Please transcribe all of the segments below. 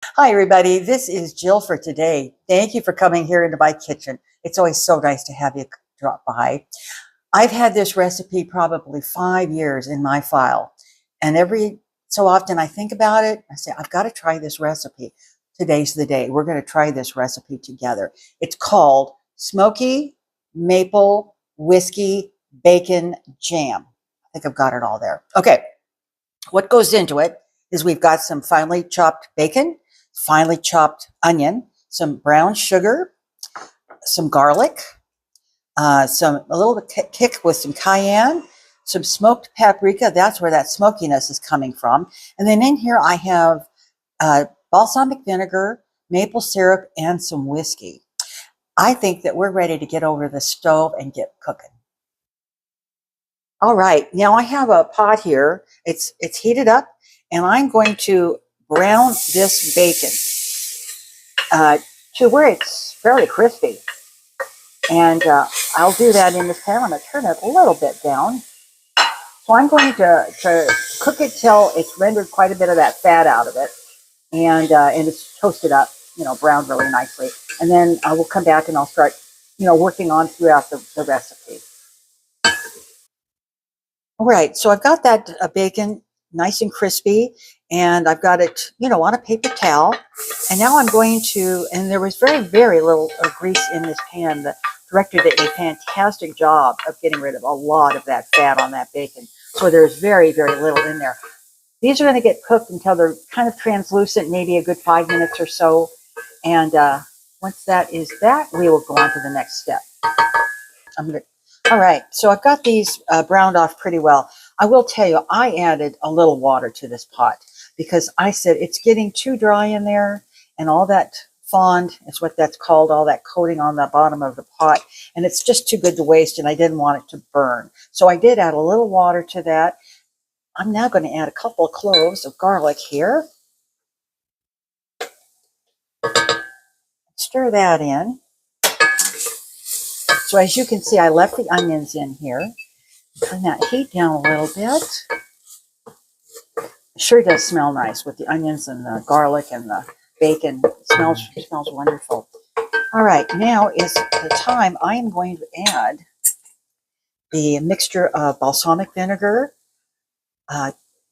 Hi, everybody. This is Jill for today. Thank you for coming here into my kitchen. It's always so nice to have you drop by. I've had this recipe probably 5 years in my file, and every so often I think about it. I say, I've got to try this recipe. Today's the day. We're going to try this recipe together. It's called Smoky Maple Whiskey Bacon Jam. I think I've got it all there. Okay. What goes into it is we've got some finely chopped bacon, finely chopped onion, some brown sugar, some garlic, a little bit kick with some cayenne, some smoked paprika. That's where that smokiness is coming from. And then in here I have balsamic vinegar, maple syrup, and some whiskey. I think that we're ready to get over the stove and get cooking. All right, now I have a pot here. It's heated up, and I'm going to brown this bacon to where it's fairly crispy. And I'll do that in this pan. I'm going to turn it a little bit down. So I'm going to cook it till it's rendered quite a bit of that fat out of it, and it's toasted up, browned really nicely. And then I will come back and I'll start, working on throughout the recipe. All right, so I've got that bacon nice and crispy, and I've got it, on a paper towel. And now I'm going to, and there was very, very little grease in this pan. The director did a fantastic job of getting rid of a lot of that fat on that bacon. So there's very, very little in there. These are going to get cooked until they're kind of translucent, maybe a good 5 minutes or so. And once that is that, we will go on to the next step. All right, so I've got these browned off pretty well. I will tell you, I added a little water to this pot because I said it's getting too dry in there, and all that fond is what that's called, all that coating on the bottom of the pot, and it's just too good to waste, and I didn't want it to burn. So I did add a little water to that. I'm now going to add a couple of cloves of garlic here. Stir that in. So as you can see, I left the onions in here. Turn that heat down a little bit. It sure does smell nice with the onions and the garlic and the bacon. It smells wonderful. All right, now is the time I am going to add the mixture of balsamic vinegar,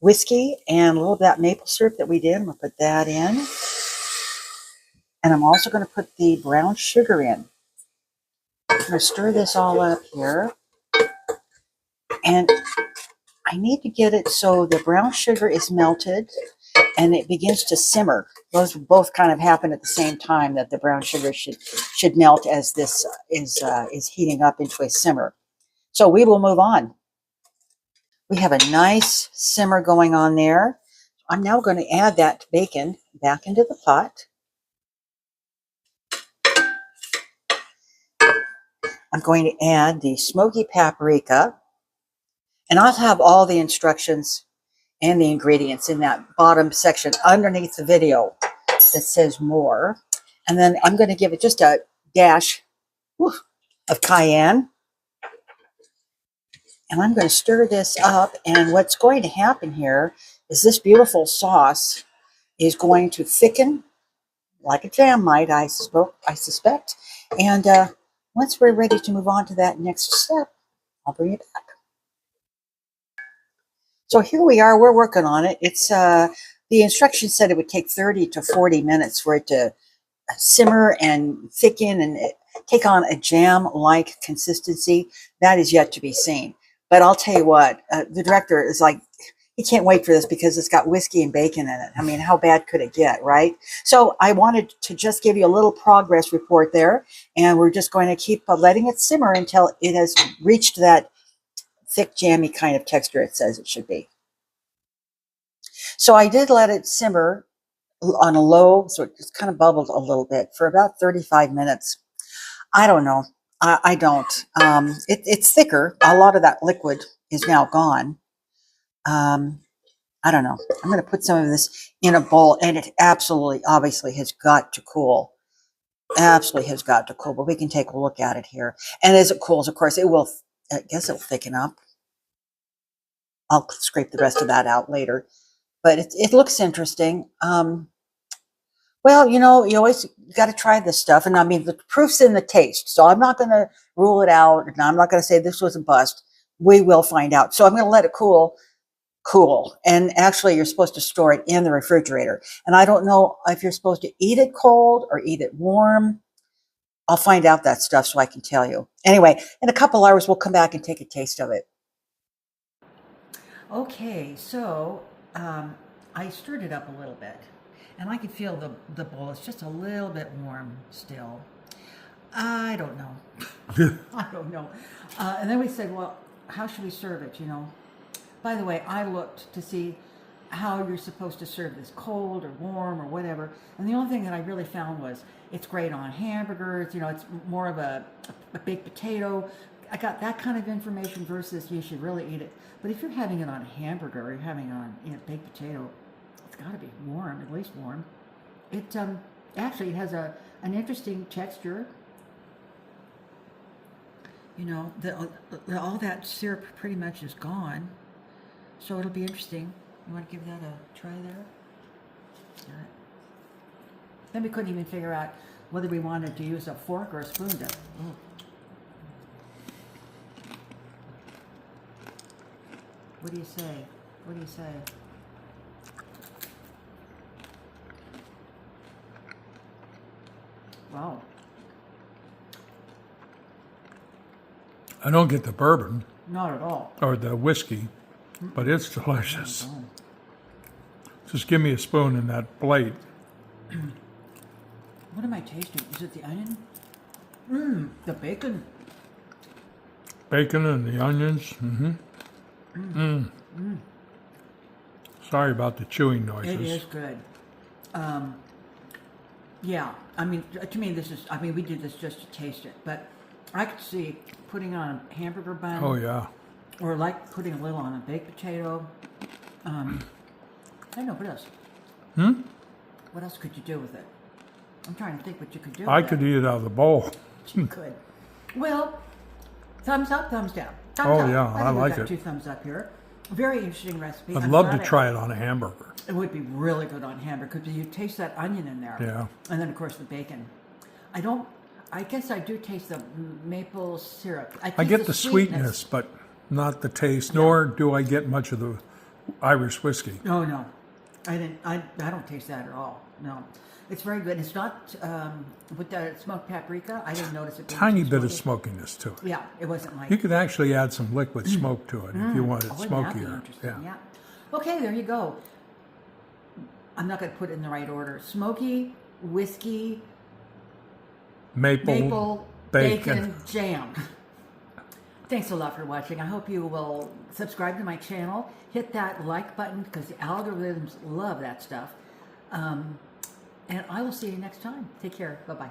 whiskey, and a little of that maple syrup that we did. I'm going to put that in. And I'm also going to put the brown sugar in. I'm going to stir this all up here. And I need to get it so the brown sugar is melted and it begins to simmer. Those both kind of happen at the same time, that the brown sugar should melt as this is heating up into a simmer. So we will move on. We have a nice simmer going on there. I'm now going to add that bacon back into the pot. I'm going to add the smoky paprika, and I'll have all the instructions and the ingredients in that bottom section underneath the video that says more. And then I'm going to give it just a dash of cayenne. And I'm going to stir this up. And what's going to happen here is this beautiful sauce is going to thicken like a jam might, I suspect. And once we're ready to move on to that next step, I'll bring it back. So here we are, we're working on it. It's the instructions said it would take 30 to 40 minutes for it to simmer and thicken and take on a jam-like consistency. That is yet to be seen. But I'll tell you what, the director is like, he can't wait for this because it's got whiskey and bacon in it. I mean, how bad could it get, right? So I wanted to just give you a little progress report there, and we're just going to keep letting it simmer until it has reached that thick, jammy kind of texture it says it should be. So I did let it simmer on a low, so it just kind of bubbled a little bit for about 35 minutes. I don't know. I don't. It's thicker. A lot of that liquid is now gone. I don't know. I'm going to put some of this in a bowl, and it absolutely, obviously has got to cool. Absolutely has got to cool, but we can take a look at it here. And as it cools, of course, it will, I guess it'll thicken up. I'll scrape the rest of that out later. But it looks interesting. Well, you always got to try this stuff. And I mean, the proof's in the taste. So I'm not going to rule it out. And I'm not going to say this was a bust. We will find out. So I'm going to let it cool. And actually, you're supposed to store it in the refrigerator. And I don't know if you're supposed to eat it cold or eat it warm. I'll find out that stuff so I can tell you. Anyway, in a couple hours, we'll come back and take a taste of it. Okay, so I stirred it up a little bit. And I can feel the bowl is just a little bit warm still. I don't know. I don't know. And then we said, well, how should we serve it, By the way, I looked to see how you're supposed to serve this, cold or warm or whatever. And the only thing that I really found was it's great on hamburgers. It's more of a baked potato. I got that kind of information versus you should really eat it. But if you're having it on a hamburger or you're having it on baked potato, it's got to be warm, at least warm. It actually has an interesting texture. All that syrup pretty much is gone, so it'll be interesting. You want to give that a try there? All right. Then we couldn't even figure out whether we wanted to use a fork or a spoon to. What do you say? What do you say? Wow. I don't get the bourbon. Not at all. Or the whiskey, but it's delicious. Just give me a spoon and that plate. What am I tasting? Is it the onion? The bacon. Bacon and the onions. Sorry about the chewing noises. It is good. Yeah, I mean, to me, we did this just to taste it, but I could see putting on a hamburger bun. Oh, yeah. Or like putting a little on a baked potato. I don't know, what else? What else could you do with it? I'm trying to think what you could do I with could it. eat it out of the bowl. You could. Well, thumbs up, thumbs down. Oh, Thumbs up. yeah, I think like we've got it. 2 thumbs up here. Very interesting recipe. I'd love to try it on a hamburger. It would be really good on hamburger because you taste that onion in there. Yeah. And then, of course, the bacon. I guess I do taste the maple syrup. I get the sweetness, but not the taste, nor do I get much of the Irish whiskey. Oh, no. I don't taste that at all. No. It's very good. It's not, with the smoked paprika, I didn't notice it. Tiny bit of smokiness to it. Yeah, it wasn't like. You could actually add some liquid smoke to it if you wanted smokier. Yeah. Okay, there you go. I'm not going to put it in the right order. Smoky, whiskey, maple bacon jam. Thanks a lot for watching. I hope you will subscribe to my channel. Hit that like button because the algorithms love that stuff. And I will see you next time. Take care. Bye-bye.